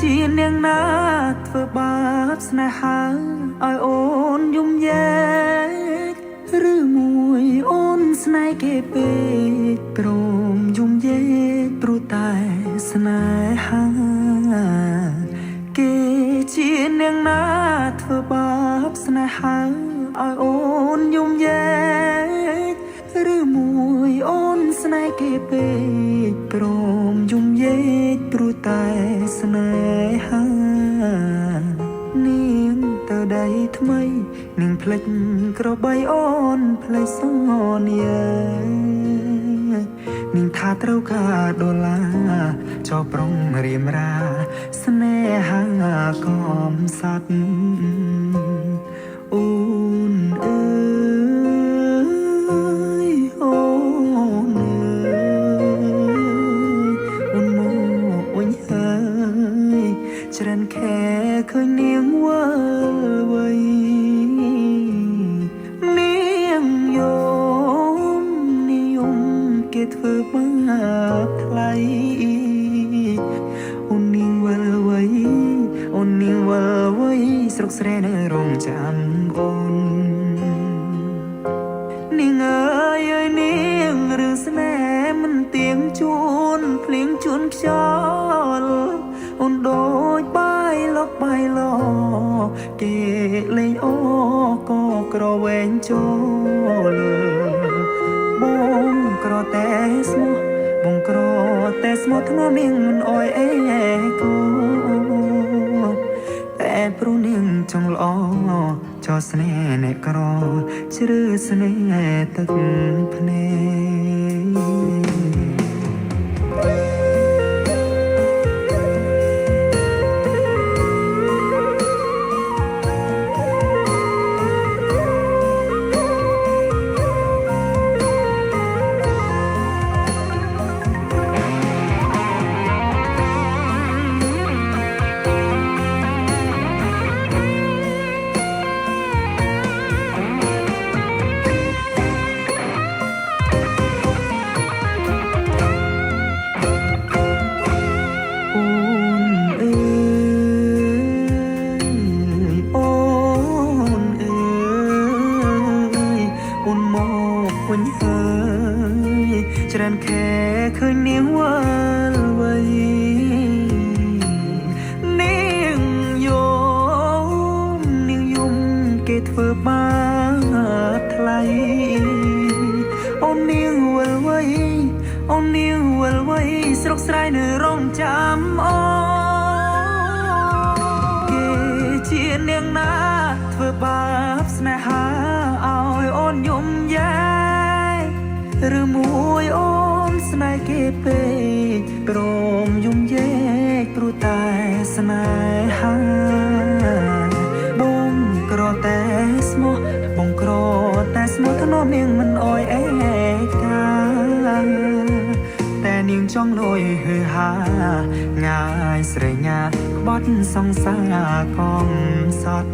ជានាងណាធ្វើបាបស្នេហាឲ្យអូនយំយែកឬមួយអូនស្នេហ៍គេពេកព្រមយំយែកព្រោះតែស្នេហាគេជានាងណាធ្វើបាបស្នេហាឲ្យអូនយំយែកឬមួយអូនស្នេហ៍គេពេកព្រមយំយែកព្រោះតែស្នេហានាងទៅដៃថ្មីនាងភ្លេចក្របីអូនភ្លេចសន្យានាងថាត្រូវការដុល្លារចោប្រុងរៀមរាស្នេហាកំសត់អូនអើយអូនអើយអូនមកវិញហើយច្រើនខែឃើញនាងវើវៃនាងយំនាងយំគេធ្វើបាបថ្លៃអូននាងវល់វៃអូននាងវល់វៃស្រុកស្រែនៅរងចាំអូននាងអើយអើយនាងរឿងស្នេហ៍មិនទៀងជួនភ្លៀងជួនខ្យល់អូនដូចបាយលកបាយឡគេលេងអូក៏ក្រវែងចូលបងក្រតែស្មោះបងក្រតែស្មោះធ្នមនាងមិនអោយអេគូតែព្រោះនាងចង់ល្អចោស្នេហ៍អ្នកក្រជ្រឺស្នេហ៍ទឹកភ្នែកវិញហើយច្រើនខែឃើញនាងវល់វៃនាងយំនាងយំគេធ្វើបាបថ្លៃអូននាងវល់វៃអូននាងវល់វៃស្រុកស្រែនៅរងចាំអូគេជានាងណាធ្វើបាបស្នេហាឲ្យអូនយំយែឬមួយអូនស្នេហ៍គេពេកព្រមយំយែកព្រោះតែស្នេហាបងក្រតែស្មោះបងក្រតែស្មោះធ្នមនាងមិនអោយអេកាតែនាងចង់លួយហឺហាងាយស្រេញាក្បត់សង្សារកំសត់